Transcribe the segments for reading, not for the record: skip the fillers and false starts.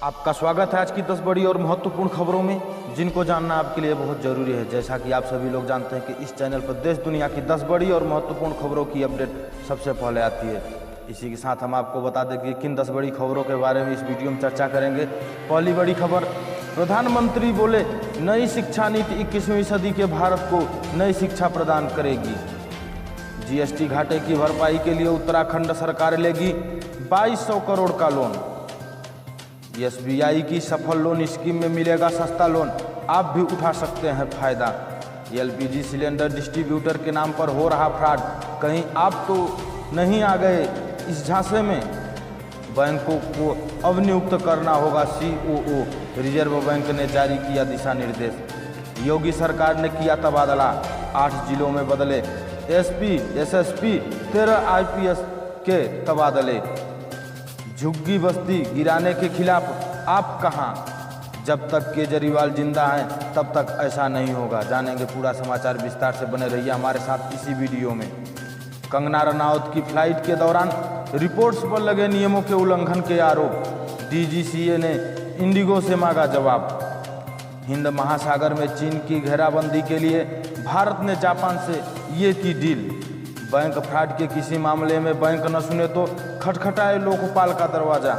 आपका स्वागत है आज की 10 बड़ी और महत्वपूर्ण खबरों में, जिनको जानना आपके लिए बहुत ज़रूरी है। जैसा कि आप सभी लोग जानते हैं कि इस चैनल पर देश दुनिया की 10 बड़ी और महत्वपूर्ण खबरों की अपडेट सबसे पहले आती है। इसी के साथ हम आपको बता दें कि किन 10 बड़ी खबरों के बारे में इस वीडियो में चर्चा करेंगे। पहली बड़ी खबर, प्रधानमंत्री बोले नई शिक्षा नीति 21वीं सदी के भारत को नई शिक्षा प्रदान करेगी। जीएसटी घाटे की भरपाई के लिए उत्तराखंड सरकार लेगी 2200 करोड़ का लोन। एसबीआई की सफल लोन स्कीम में मिलेगा सस्ता लोन, आप भी उठा सकते हैं फायदा। एलपीजी सिलेंडर डिस्ट्रीब्यूटर के नाम पर हो रहा फ्रॉड, कहीं आप तो नहीं आ गए इस झांसे में। बैंकों को अब नियुक्त करना होगा सीओओ, रिजर्व बैंक ने जारी किया दिशा निर्देश। योगी सरकार ने किया तबादला, 8 जिलों में बदले एसपी, एसएसपी, 13 आईपीएस के तबादले। झुग्गी बस्ती गिराने के खिलाफ आप कहां? जब तक केजरीवाल जिंदा हैं तब तक ऐसा नहीं होगा। जानेंगे पूरा समाचार, विस्तार से बने रहिए हमारे साथ इसी वीडियो में। कंगना रनौत की फ्लाइट के दौरान रिपोर्ट्स पर लगे नियमों के उल्लंघन के आरोप, डीजीसीए ने इंडिगो से मांगा जवाब। हिंद महासागर में चीन की घेराबंदी के लिए भारत ने जापान से ये की डील। बैंक फ्रॉड के किसी मामले में बैंक न सुने तो खटखटाए लोकपाल का दरवाजा,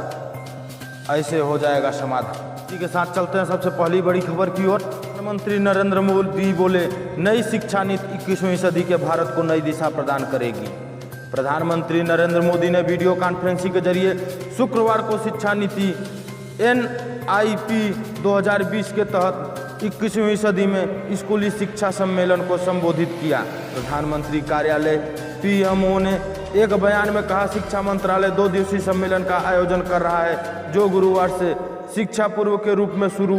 ऐसे हो जाएगा समाधान। इसी के साथ चलते हैं सबसे पहली बड़ी खबर की ओर। प्रधानमंत्री नरेंद्र मोदी बोले नई शिक्षा नीति 21वीं सदी के भारत को नई दिशा प्रदान करेगी। प्रधानमंत्री नरेंद्र मोदी ने वीडियो कॉन्फ्रेंसिंग के जरिए शुक्रवार को शिक्षा नीति NIP 2020 के तहत 21वीं सदी में स्कूली शिक्षा सम्मेलन को संबोधित किया। प्रधानमंत्री कार्यालय PMO ने एक बयान में कहा, शिक्षा मंत्रालय 2 दिवसीय सम्मेलन का आयोजन कर रहा है, जो गुरुवार से शिक्षा पर्व के रूप में शुरू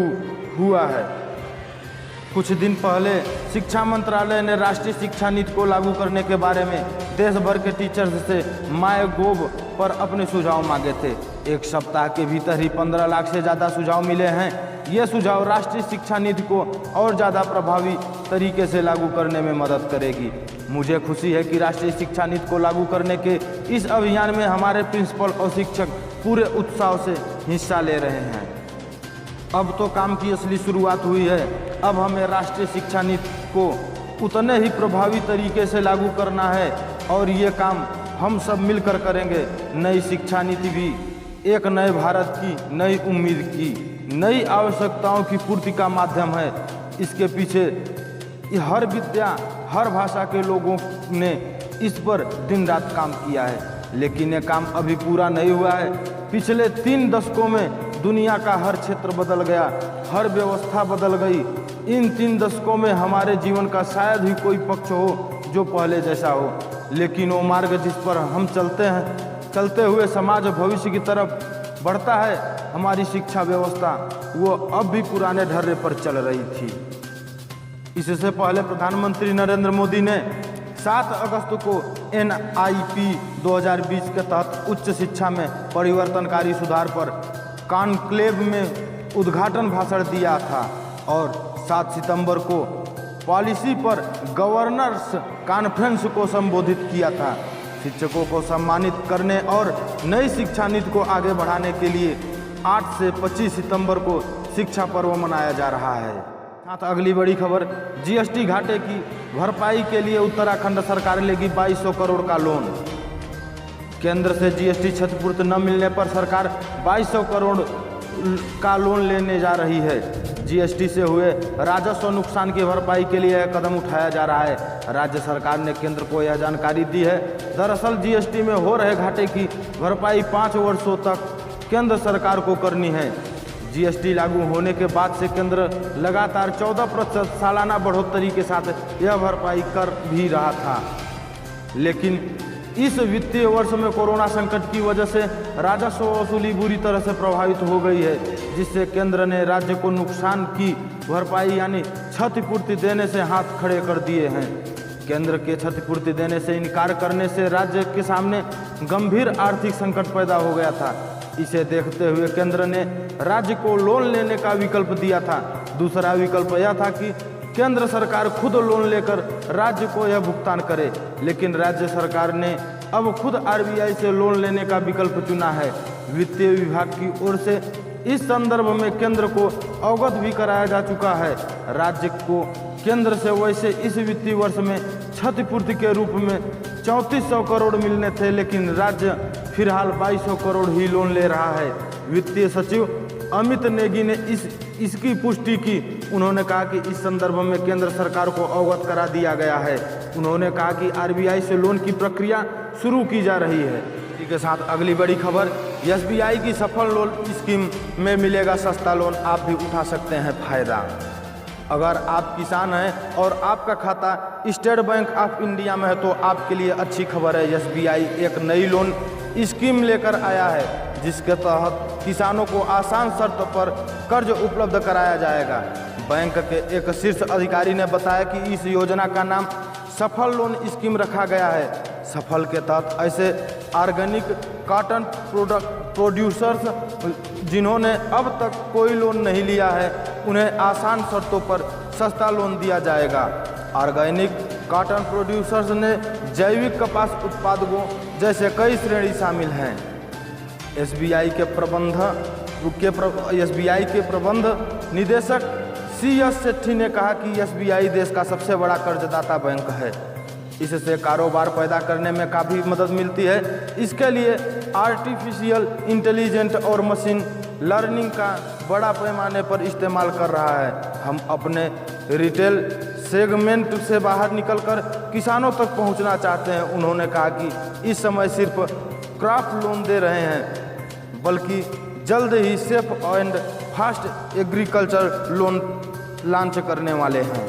हुआ है। कुछ दिन पहले शिक्षा मंत्रालय ने राष्ट्रीय शिक्षा नीति को लागू करने के बारे में देश भर के टीचर्स से माईगोव पर अपने सुझाव मांगे थे। एक सप्ताह के भीतर ही 15 लाख से ज़्यादा सुझाव मिले हैं। ये सुझाव राष्ट्रीय शिक्षा नीति को और ज़्यादा प्रभावी तरीके से लागू करने में मदद करेगी। मुझे खुशी है कि राष्ट्रीय शिक्षा नीति को लागू करने के इस अभियान में हमारे प्रिंसिपल और शिक्षक पूरे उत्साह से हिस्सा ले रहे हैं। अब तो काम की असली शुरुआत हुई है। अब हमें राष्ट्रीय शिक्षा नीति को उतने ही प्रभावी तरीके से लागू करना है और ये काम हम सब मिलकर करेंगे। नई शिक्षा नीति भी एक नए भारत की, नई उम्मीद की, नई आवश्यकताओं की पूर्ति का माध्यम है। इसके पीछे हर विद्या, हर भाषा के लोगों ने इस पर दिन रात काम किया है, लेकिन ये काम अभी पूरा नहीं हुआ है। पिछले 3 दशकों में दुनिया का हर क्षेत्र बदल गया, हर व्यवस्था बदल गई। इन 3 दशकों में हमारे जीवन का शायद ही कोई पक्ष हो जो पहले जैसा हो, लेकिन वो मार्ग जिस पर हम चलते हुए समाज भविष्य की तरफ बढ़ता है, हमारी शिक्षा व्यवस्था वो अब भी पुराने ढर्रे पर चल रही थी। इससे पहले प्रधानमंत्री नरेंद्र मोदी ने 7 अगस्त को NIP 2020 के तहत उच्च शिक्षा में परिवर्तनकारी सुधार पर कॉन्क्लेव में उद्घाटन भाषण दिया था और 7 सितंबर को पॉलिसी पर गवर्नर्स कॉन्फ्रेंस को संबोधित किया था। शिक्षकों को सम्मानित करने और नई शिक्षा नीति को आगे बढ़ाने के लिए 8 से 25 सितंबर को शिक्षा पर्व मनाया जा रहा है। साथ अगली बड़ी खबर, जीएसटी घाटे की भरपाई के लिए उत्तराखंड सरकार लेगी 2200 करोड़ का लोन। केंद्र से जीएसटी क्षतिपूर्ति न मिलने पर सरकार 2200 करोड़ का लोन लेने जा रही है। जीएसटी से हुए राजस्व नुकसान की भरपाई के लिए यह कदम उठाया जा रहा है। राज्य सरकार ने केंद्र को यह जानकारी दी है। दरअसल जीएसटी में हो रहे घाटे की भरपाई 5 वर्षों तक केंद्र सरकार को करनी है। जीएसटी लागू होने के बाद से केंद्र लगातार 14% सालाना बढ़ोतरी के साथ यह भरपाई कर भी रहा था, लेकिन इस वित्तीय वर्ष में कोरोना संकट की वजह से राजस्व वसूली बुरी तरह से प्रभावित हो गई है, जिससे केंद्र ने राज्य को नुकसान की भरपाई यानी क्षतिपूर्ति देने से हाथ खड़े कर दिए हैं। केंद्र के क्षतिपूर्ति देने से इनकार करने से राज्य के सामने गंभीर आर्थिक संकट पैदा हो गया था। इसे देखते हुए केंद्र ने राज्य को लोन लेने का विकल्प दिया था। दूसरा विकल्प यह था कि केंद्र सरकार खुद लोन लेकर राज्य को यह भुगतान करे, लेकिन राज्य सरकार ने अब खुद RBI से लोन लेने का विकल्प चुना है। वित्तीय विभाग की ओर से इस संदर्भ में केंद्र को अवगत भी कराया जा चुका है। राज्य को केंद्र से वैसे इस वित्तीय वर्ष में क्षतिपूर्ति के रूप में 3400 करोड़ मिलने थे, लेकिन राज्य फिलहाल 2200 करोड़ ही लोन ले रहा है। वित्तीय सचिव अमित नेगी ने इसकी पुष्टि की। उन्होंने कहा कि इस संदर्भ में केंद्र सरकार को अवगत करा दिया गया है। उन्होंने कहा कि आरबीआई से लोन की प्रक्रिया शुरू की जा रही है। इसी के साथ अगली बड़ी खबर, एसबीआई की सफल लोन स्कीम में मिलेगा सस्ता लोन, आप भी उठा सकते हैं फायदा। अगर आप किसान हैं और आपका खाता स्टेट बैंक ऑफ इंडिया में है तो आपके लिए अच्छी खबर है। एसबीआई एक नई लोन स्कीम लेकर आया है जिसके तहत किसानों को आसान शर्त पर कर्ज उपलब्ध कराया जाएगा। बैंक के एक शीर्ष अधिकारी ने बताया कि इस योजना का नाम सफल लोन स्कीम रखा गया है। सफल के तहत ऐसे ऑर्गेनिक कॉटन प्रोड्यूसर्स जिन्होंने अब तक कोई लोन नहीं लिया है, उन्हें आसान शर्तों पर सस्ता लोन दिया जाएगा। ऑर्गेनिक कॉटन प्रोड्यूसर्स ने जैविक कपास उत्पादकों जैसे कई श्रेणी शामिल हैं। एसबीआई के प्रबंध निदेशक CS सेठी ने कहा कि एसबीआई देश का सबसे बड़ा कर्जदाता बैंक है। इससे कारोबार पैदा करने में काफ़ी मदद मिलती है। इसके लिए आर्टिफिशियल इंटेलिजेंस और मशीन लर्निंग का बड़ा पैमाने पर इस्तेमाल कर रहा है। हम अपने रिटेल सेगमेंट से बाहर निकलकर किसानों तक पहुंचना चाहते हैं। उन्होंने कहा कि इस समय सिर्फ क्रॉप लोन दे रहे हैं, बल्कि जल्द ही safe and fast agriculture loan launch करने वाले हैं।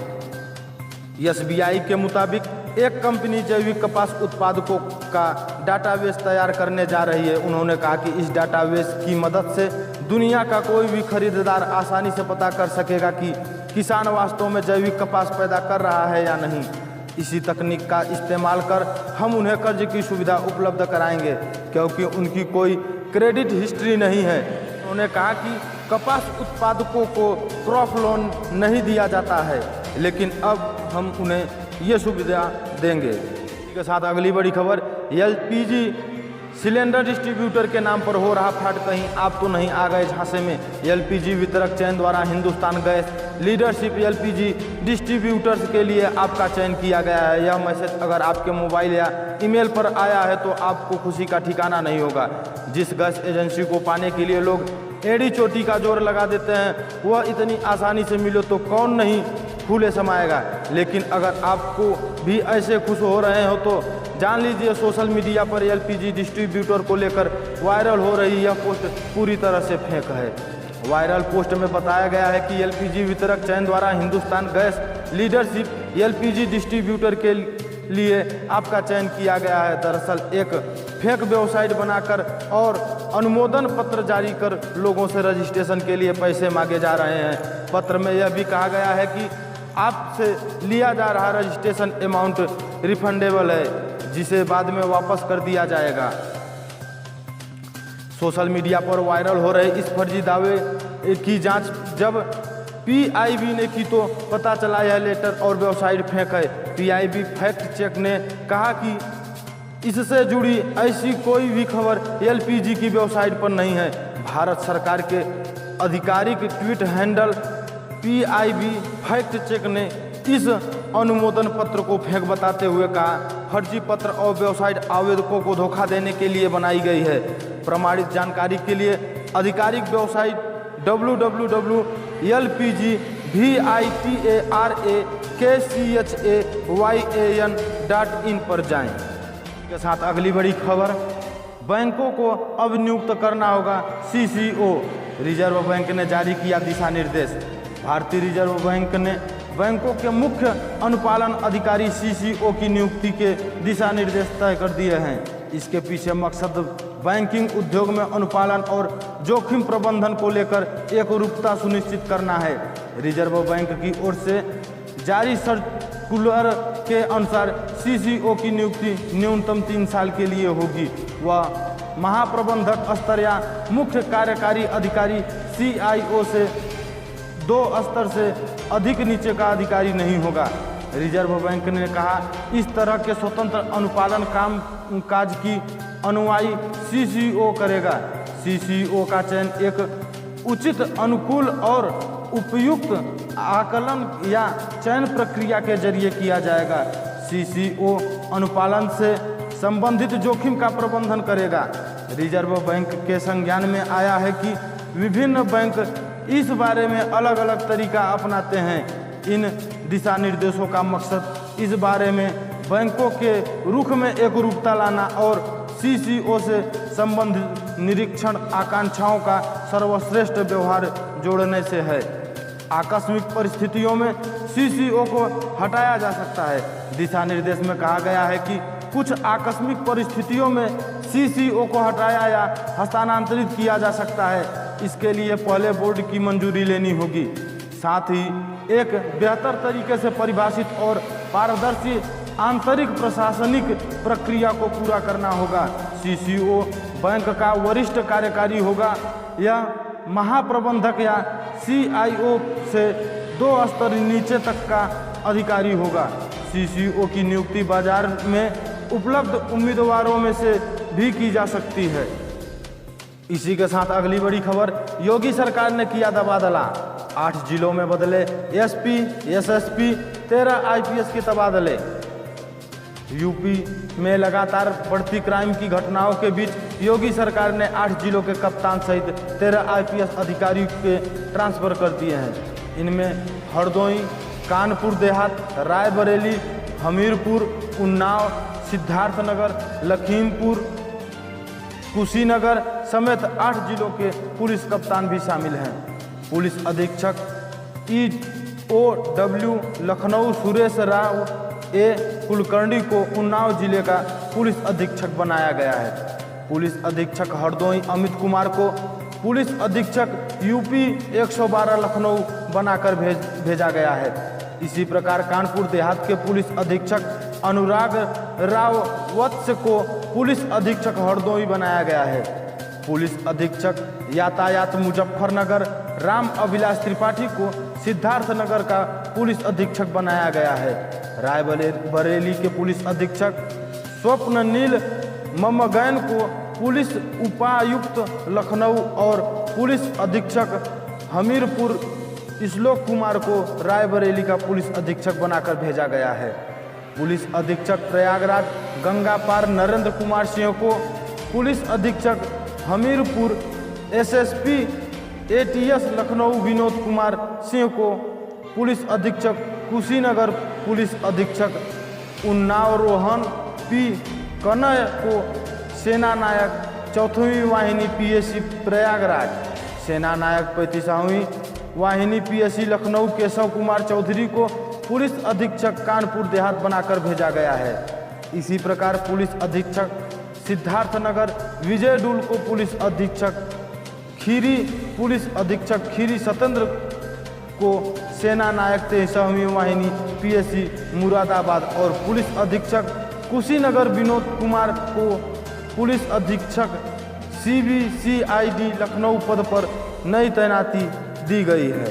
एसबीआई के मुताबिक एक कंपनी जैविक कपास उत्पादकों का डाटाबेस तैयार करने जा रही है। उन्होंने कहा कि इस डाटाबेस की मदद से दुनिया का कोई भी खरीदार आसानी से पता कर सकेगा कि किसान वास्तव में जैविक कपास पैदा कर रहा है या नहीं। इसी तकनीक का इस्तेमाल कर हम उन्हें कर्ज की सुविधा उपलब्ध कराएंगे, क्योंकि उनकी कोई क्रेडिट हिस्ट्री नहीं है। उन्होंने कहा कि कपास उत्पादकों को क्रॉप लोन नहीं दिया जाता है, लेकिन अब हम उन्हें ये सुविधा देंगे। इसी के साथ अगली बड़ी खबर, एलपीजी सिलेंडर डिस्ट्रीब्यूटर के नाम पर हो रहा फ्रॉड, कहीं आप तो नहीं आ गए झांसे में। एलपीजी वितरक चयन द्वारा Hindustan gas leadership LPG distributors के लिए आपका चयन किया गया है। यह मैसेज अगर आपके मोबाइल या ईमेल पर आया है तो आपको खुशी का ठिकाना नहीं होगा। जिस गैस एजेंसी को पाने के लिए लोग एड़ी चोटी का जोर लगा देते हैं, वह इतनी आसानी से मिले तो कौन नहीं फूले समाएगा। लेकिन अगर आपको भी ऐसे खुश हो रहे हो तो जान लीजिए, सोशल मीडिया पर एलपीजी डिस्ट्रीब्यूटर को लेकर वायरल हो रही यह पोस्ट पूरी तरह से फेक है। वायरल पोस्ट में बताया गया है कि एलपीजी वितरक चयन द्वारा Hindustan gas leadership LPG distributor के लिए आपका चयन किया गया है। दरअसल एक फेक वेबसाइट बनाकर और अनुमोदन पत्र जारी कर लोगों से रजिस्ट्रेशन के लिए पैसे मांगे जा रहे हैं। पत्र में यह भी कहा गया है कि आपसे लिया जा रहा रजिस्ट्रेशन अमाउंट रिफंडेबल है, जिसे बाद में वापस कर दिया जाएगा। सोशल मीडिया पर वायरल हो रहे इस फर्जी दावे की जांच जब पीआईबी ने की तो पता चला यह लेटर और वेबसाइट फेक है। पीआईबी फैक्ट चेक ने कहा कि इससे जुड़ी ऐसी कोई भी खबर एलपीजी की वेबसाइट पर नहीं है। भारत सरकार के आधिकारिक tweet handle PIB fact check ने इस अनुमोदन पत्र को फेक बताते हुए कहा, फर्जी पत्र और वेबसाइट आवेदकों को धोखा देने के लिए बनाई गई है। प्रमाणित जानकारी के लिए आधिकारिक वेबसाइट www.lpgvitarakchayan.in पर जाएं। के साथ अगली बड़ी खबर, बैंकों को अब नियुक्त करना होगा सीसीओ। रिजर्व बैंक ने जारी किया दिशा निर्देश। भारतीय रिजर्व बैंक ने बैंकों के मुख्य अनुपालन अधिकारी सीसीओ की नियुक्ति के दिशा निर्देश तय कर दिए हैं। इसके पीछे मकसद बैंकिंग उद्योग में अनुपालन और जोखिम प्रबंधन को लेकर एकरूपता सुनिश्चित करना है। रिजर्व बैंक की ओर से जारी सर्कुलर के अनुसार सीसीओ की नियुक्ति न्यूनतम 3 साल के लिए होगी। वह महाप्रबंधक स्तर या मुख्य कार्यकारी अधिकारी CIO से 2 स्तर से अधिक नीचे का अधिकारी नहीं होगा। रिजर्व बैंक ने कहा, इस तरह के स्वतंत्र अनुपालन काम काज की अनुवाई सीसीओ करेगा। सीसीओ का चयन एक उचित, अनुकूल और उपयुक्त आकलन या चयन प्रक्रिया के जरिए किया जाएगा। CCO अनुपालन से संबंधित जोखिम का प्रबंधन करेगा। रिजर्व बैंक के संज्ञान में आया है कि विभिन्न बैंक इस बारे में अलग अलग तरीका अपनाते हैं। इन दिशा निर्देशों का मकसद इस बारे में बैंकों के रुख में एकरूपता लाना और CCO से संबंधित निरीक्षण आकांक्षाओं का सर्वश्रेष्ठ व्यवहार जोड़ने से है। आकस्मिक परिस्थितियों में CCO को हटाया जा सकता है। दिशा निर्देश में कहा गया है कि कुछ आकस्मिक परिस्थितियों में CCO को हटाया या हस्तांतरित किया जा सकता है। इसके लिए पहले बोर्ड की मंजूरी लेनी होगी। साथ ही एक बेहतर तरीके से परिभाषित और पारदर्शी आंतरिक प्रशासनिक प्रक्रिया को पूरा करना होगा। CCO बैंक का वरिष्ठ कार्यकारी होगा या महाप्रबंधक या CIO से 2 स्तर नीचे तक का अधिकारी होगा। CCO की नियुक्ति बाजार में उपलब्ध उम्मीदवारों में से भी की जा सकती है। इसी के साथ अगली बड़ी खबर, योगी सरकार ने किया तबादला। 8 जिलों में बदले SP, SSP, 13 IPS के तबादले। यूपी में लगातार बढ़ती क्राइम की घटनाओं के बीच योगी सरकार ने 8 जिलों के कप्तान सहित 13 IPS अधिकारियों के ट्रांसफर कर दिए हैं। इनमें हरदोई, कानपुर देहात, रायबरेली, हमीरपुर, उन्नाव, सिद्धार्थनगर, लखीमपुर, कुशीनगर समेत 8 जिलों के पुलिस कप्तान भी शामिल हैं। पुलिस अधीक्षक EOW लखनऊ सुरेश राव कुलकर्णी को उन्नाव जिले का पुलिस अधीक्षक बनाया गया है। पुलिस अधीक्षक हरदोई अमित कुमार को पुलिस अधीक्षक UP 112 लखनऊ बनाकर भेजा गया है। इसी प्रकार कानपुर देहात के पुलिस अधीक्षक अनुराग राव वत्स को पुलिस अधीक्षक हरदोई बनाया गया है। पुलिस अधीक्षक यातायात मुजफ्फरनगर राम अभिलाष त्रिपाठी को सिद्धार्थनगर का पुलिस अधीक्षक बनाया गया है। रायबरेली के पुलिस अधीक्षक स्वप्ननील ममगैन को पुलिस उपायुक्त लखनऊ और पुलिस अधीक्षक हमीरपुर श्लोक कुमार को रायबरेली का पुलिस अधीक्षक बनाकर भेजा गया है। पुलिस अधीक्षक प्रयागराज गंगा पार नरेंद्र कुमार सिंह को पुलिस अधीक्षक हमीरपुर, SSP ATS लखनऊ विनोद कुमार सिंह को पुलिस अधीक्षक कुशीनगर, पुलिस अधीक्षक उन्नाव रोहन P कनय को सेना नायक 4वीं वाहिनी PSC प्रयागराज, सेना नायक 35वीं वाहिनी PSC लखनऊ केशव कुमार चौधरी को पुलिस अधीक्षक कानपुर देहात बनाकर भेजा गया है। इसी प्रकार पुलिस अधीक्षक सिद्धार्थनगर विजय डुल को पुलिस अधीक्षक खीरी, पुलिस अधीक्षक खीरी सत्येंद्र को सेना नायक 23वीं वाहिनी PSC मुरादाबाद और पुलिस अधीक्षक कुशीनगर विनोद कुमार को पुलिस अधीक्षक CBCID लखनऊ पद पर नई तैनाती दी गई है।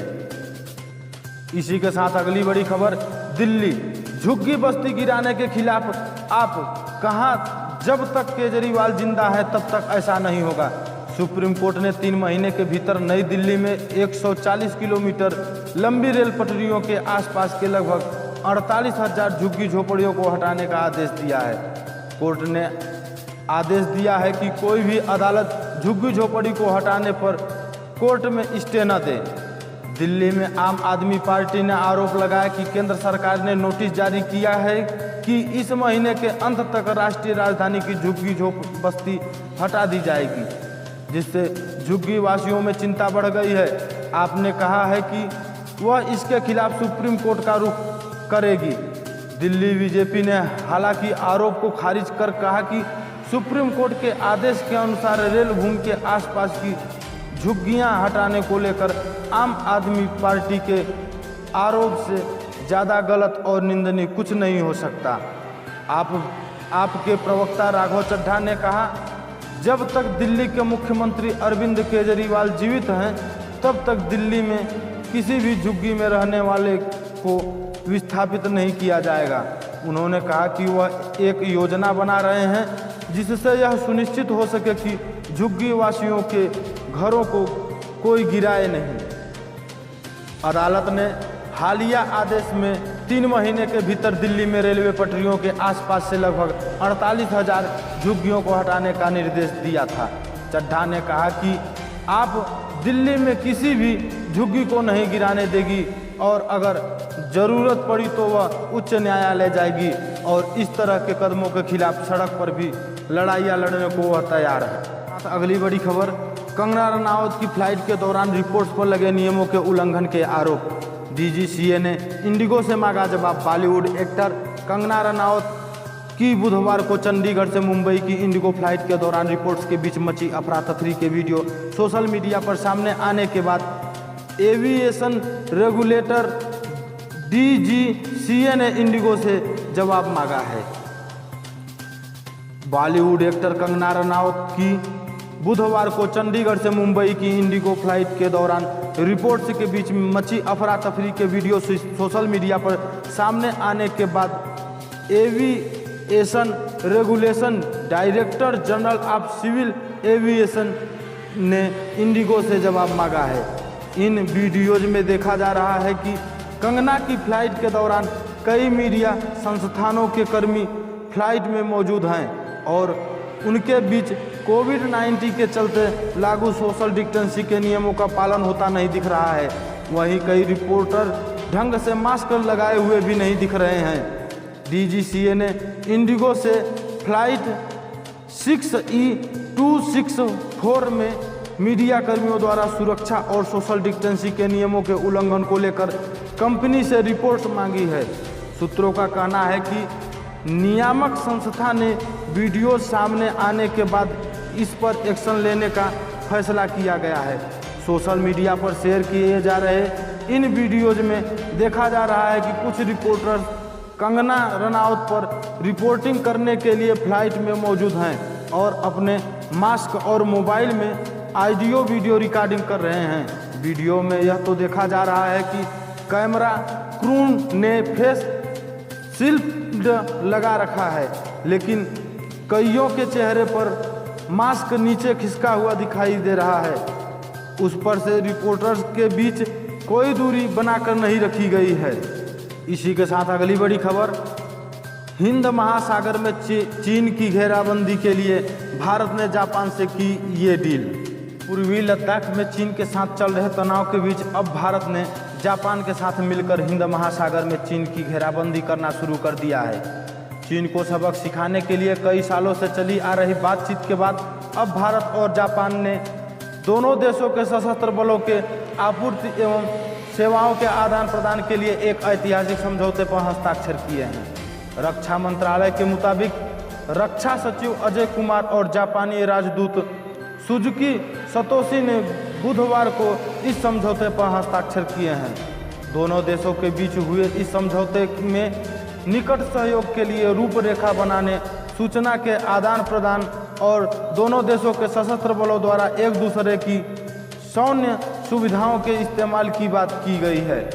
इसी के साथ अगली बड़ी खबर, दिल्ली झुग्गी बस्ती गिराने के खिलाफ आप कहा, जब तक केजरीवाल जिंदा है तब तक ऐसा नहीं होगा। सुप्रीम कोर्ट ने 3 महीने के भीतर नई दिल्ली में 140 किलोमीटर लंबी रेल पटरियों के आसपास के लगभग 48,000 झुग्गी झोपड़ियों को हटाने का आदेश दिया है। कोर्ट ने आदेश दिया है कि कोई भी अदालत झुग्गी झोपड़ी को हटाने पर कोर्ट में स्टे न दे। दिल्ली में आम आदमी पार्टी ने आरोप लगाया कि केंद्र सरकार ने नोटिस जारी किया है कि इस महीने के अंत तक राष्ट्रीय राजधानी की झुग्गी बस्ती हटा दी जाएगी, जिससे झुग्गी वासियों में चिंता बढ़ गई है। आपने कहा है कि वह इसके खिलाफ सुप्रीम कोर्ट का रुख करेगी। दिल्ली बीजेपी ने हालांकि आरोप को खारिज कर कहा कि सुप्रीम कोर्ट के आदेश के अनुसार रेल भूमि के आसपास की झुग्गियां हटाने को लेकर आम आदमी पार्टी के आरोप से ज़्यादा गलत और निंदनीय कुछ नहीं हो सकता। आपके प्रवक्ता राघव चड्ढा ने कहा, जब तक दिल्ली के मुख्यमंत्री अरविंद केजरीवाल जीवित हैं तब तक दिल्ली में किसी भी झुग्गी में रहने वाले को विस्थापित नहीं किया जाएगा। उन्होंने कहा कि वह एक योजना बना रहे हैं जिससे यह सुनिश्चित हो सके कि झुग्गी वासियों के घरों को कोई गिराए नहीं। अदालत ने हालिया आदेश में 3 महीने के भीतर दिल्ली में रेलवे पटरियों के आसपास से लगभग 48,000 झुग्गियों को हटाने का निर्देश दिया था। चड्ढा ने कहा कि आप दिल्ली में किसी भी झुग्गी को नहीं गिराने देगी और अगर ज़रूरत पड़ी तो वह उच्च न्यायालय जाएगी और इस तरह के कदमों के खिलाफ सड़क पर भी लड़ाइयाँ लड़ने को वह तैयार है। अगली बड़ी खबर, कंगना रनावत की फ्लाइट के दौरान रिपोर्ट्स पर लगे नियमों के उल्लंघन के आरोप। DGCA ने इंडिगो से मांगा जवाब। बॉलीवुड एक्टर कंगना रनावत की बुधवार को चंडीगढ़ से मुंबई की इंडिगो फ्लाइट के दौरान रिपोर्ट्स के बीच मची अफरा तफरी के वीडियो सोशल मीडिया पर सामने आने के बाद एविएशन रेगुलेटर DGCA ने इंडिगो से जवाब मांगा है। बॉलीवुड एक्टर कंगना रनावत की बुधवार को चंडीगढ़ से मुंबई की इंडिगो फ्लाइट के दौरान रिपोर्ट्स के बीच मची अफरा तफरी के वीडियो सोशल मीडिया पर सामने आने के बाद aviation regulation director general of civil aviation ने इंडिगो से जवाब मांगा है। इन वीडियोज में देखा जा रहा है कि कंगना की फ्लाइट के दौरान कई मीडिया संस्थानों के कर्मी फ्लाइट में मौजूद हैं और उनके बीच कोविड-19 के चलते लागू सोशल डिस्टेंसिंग के नियमों का पालन होता नहीं दिख रहा है। वहीं कई रिपोर्टर ढंग से मास्क लगाए हुए भी नहीं दिख रहे हैं। DGCA ने इंडिगो से फ्लाइट 6E264 में मीडिया कर्मियों द्वारा सुरक्षा और सोशल डिस्टेंसिंग के नियमों के उल्लंघन को लेकर कंपनी से रिपोर्ट मांगी है। सूत्रों का कहना है कि नियामक संस्था ने वीडियो सामने आने के बाद इस पर एक्शन लेने का फैसला किया गया है। सोशल मीडिया पर शेयर किए जा रहे इन वीडियोज में देखा जा रहा है कि कुछ रिपोर्टर्स कंगना रनावत पर रिपोर्टिंग करने के लिए फ्लाइट में मौजूद हैं और अपने मास्क और मोबाइल में ऑडियो वीडियो रिकॉर्डिंग कर रहे हैं। वीडियो में यह तो देखा जा रहा है कि कैमरा क्रू ने फेस शील्ड लगा रखा है, लेकिन कईयों के चेहरे पर मास्क नीचे खिसका हुआ दिखाई दे रहा है। उस पर से रिपोर्टर्स के बीच कोई दूरी बनाकर नहीं रखी गई है। इसी के साथ अगली बड़ी खबर, हिंद महासागर में चीन की घेराबंदी के लिए भारत ने जापान से की ये डील। पूर्वी लद्दाख में चीन के साथ चल रहे तनाव के बीच अब भारत ने जापान के साथ मिलकर हिंद महासागर में चीन की घेराबंदी करना शुरू कर दिया है। चीन को सबक सिखाने के लिए कई सालों से चली आ रही बातचीत के बाद अब भारत और जापान ने दोनों देशों के सशस्त्र बलों के आपूर्ति एवं सेवाओं के आदान प्रदान के लिए एक ऐतिहासिक समझौते पर हस्ताक्षर किए हैं। रक्षा मंत्रालय के मुताबिक रक्षा सचिव अजय कुमार और जापानी राजदूत सुजुकी सतोशी ने बुधवार को इस समझौते पर हस्ताक्षर किए हैं। दोनों देशों के बीच हुए इस समझौते में निकट सहयोग के लिए रूपरेखा बनाने, सूचना के आदान प्रदान और दोनों देशों के सशस्त्र बलों द्वारा एक दूसरे की सैन्य सुविधाओं के इस्तेमाल की बात की गई है।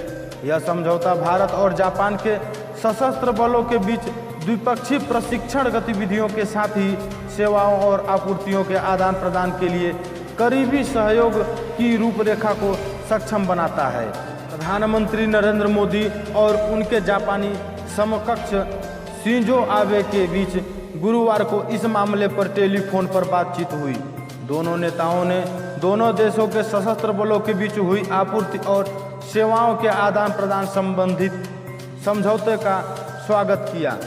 यह समझौता भारत और जापान के सशस्त्र बलों के बीच द्विपक्षीय प्रशिक्षण गतिविधियों के साथ ही सेवाओं और आपूर्तियों के आदान प्रदान के लिए करीबी सहयोग की रूपरेखा को सक्षम बनाता है। प्रधानमंत्री नरेंद्र मोदी और उनके जापानी समकक्ष शिंजो आबे के बीच गुरुवार को इस मामले पर टेलीफोन पर बातचीत हुई। दोनों नेताओं ने दोनों देशों के सशस्त्र बलों के बीच हुई आपूर्ति और सेवाओं के आदान प्रदान संबंधित समझौते का स्वागत किया।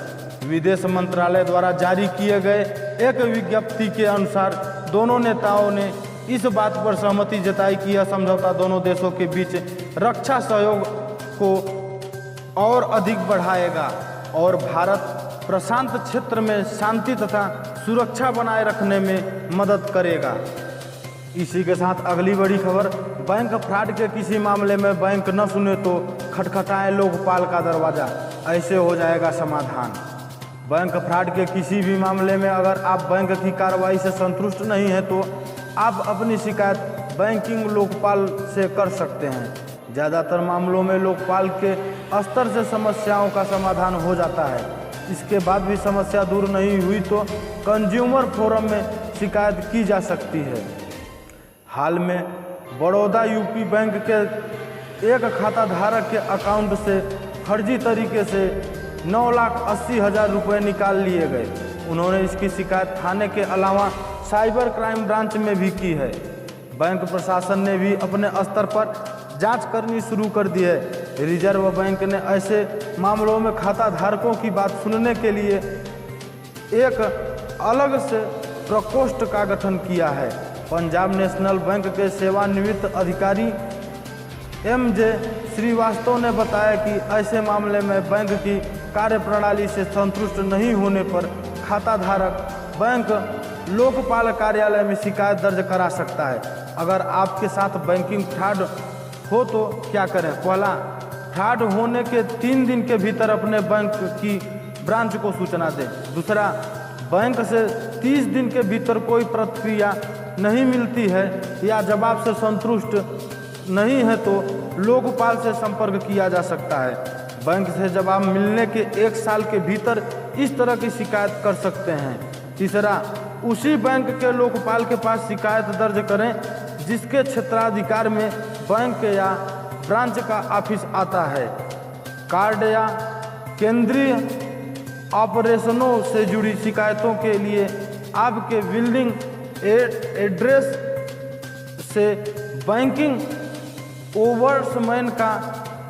विदेश मंत्रालय द्वारा जारी किए गए एक विज्ञप्ति के अनुसार दोनों नेताओं ने इस बात पर सहमति जताई कि यह समझौता दोनों देशों के बीच रक्षा सहयोग को और अधिक बढ़ाएगा और भारत प्रशांत क्षेत्र में शांति तथा सुरक्षा बनाए रखने में मदद करेगा। इसी के साथ अगली बड़ी खबर, बैंक फ्रॉड के किसी मामले में बैंक न सुने तो खटखटाए लोकपाल का दरवाजा, ऐसे हो जाएगा समाधान। बैंक फ्रॉड के किसी भी मामले में अगर आप बैंक की कार्रवाई से संतुष्ट नहीं हैं तो आप अपनी शिकायत बैंकिंग लोकपाल से कर सकते हैं। ज़्यादातर मामलों में लोकपाल के स्तर से समस्याओं का समाधान हो जाता है। इसके बाद भी समस्या दूर नहीं हुई तो कंज्यूमर फोरम में शिकायत की जा सकती है। हाल में बड़ौदा यूपी बैंक के एक खाता धारक के अकाउंट से फर्जी तरीके से 9,80,000 रुपये निकाल लिए गए। उन्होंने इसकी शिकायत थाने के अलावा साइबर क्राइम ब्रांच में भी की है। बैंक प्रशासन ने भी अपने स्तर पर जांच करनी शुरू कर दी है। रिजर्व बैंक ने ऐसे मामलों में खाता धारकों की बात सुनने के लिए एक अलग से प्रकोष्ठ का गठन किया है। पंजाब नेशनल बैंक के सेवानिवृत्त अधिकारी MJ श्रीवास्तव ने बताया कि ऐसे मामले में बैंक की कार्यप्रणाली से संतुष्ट नहीं होने पर खाता धारक बैंक लोकपाल कार्यालय में शिकायत दर्ज करा सकता है। अगर आपके साथ बैंकिंग फ्रॉड हो तो क्या करें? पहला, फ्रॉड होने के 3 दिन के भीतर अपने बैंक की ब्रांच को सूचना दें। दूसरा, बैंक से 30 दिन के भीतर कोई प्रतिक्रिया नहीं मिलती है या जवाब से संतुष्ट नहीं है तो लोकपाल से संपर्क किया जा सकता है। बैंक से जवाब मिलने के 1 साल के भीतर इस तरह की शिकायत कर सकते हैं। तीसरा, उसी बैंक के लोकपाल के पास शिकायत दर्ज करें जिसके क्षेत्राधिकार में बैंक या ब्रांच का ऑफिस आता है। कार्ड या केंद्रीय ऑपरेशनों से जुड़ी शिकायतों के लिए आपके बिल्डिंग एड्रेस से बैंकिंग ओवर्समैन का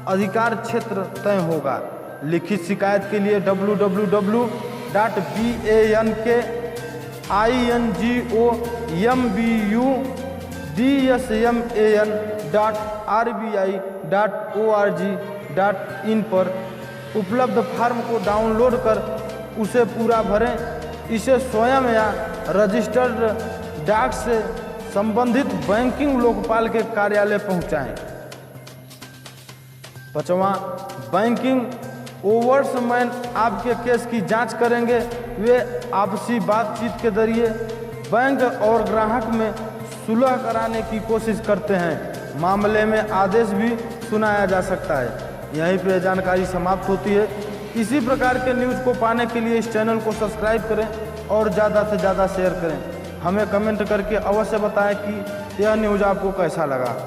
अधिकार क्षेत्र तय होगा। लिखित शिकायत के लिए www.bankingbuddsman.rbi.org.in पर उपलब्ध फॉर्म को डाउनलोड कर उसे पूरा भरें। इसे स्वयं या रजिस्टर्ड डाक से संबंधित बैंकिंग लोकपाल के कार्यालय पहुंचाएं। 5वां, बैंकिंग ओवर्समैन आपके केस की जांच करेंगे। वे आपसी बातचीत के जरिए बैंक और ग्राहक में सुलह कराने की कोशिश करते हैं। मामले में आदेश भी सुनाया जा सकता है। यहीं पे जानकारी समाप्त होती है। इसी प्रकार के न्यूज़ को पाने के लिए इस चैनल को सब्सक्राइब करें और ज़्यादा से ज़्यादा शेयर करें। हमें कमेंट करके अवश्य बताएं कि यह न्यूज़ आपको कैसा लगा।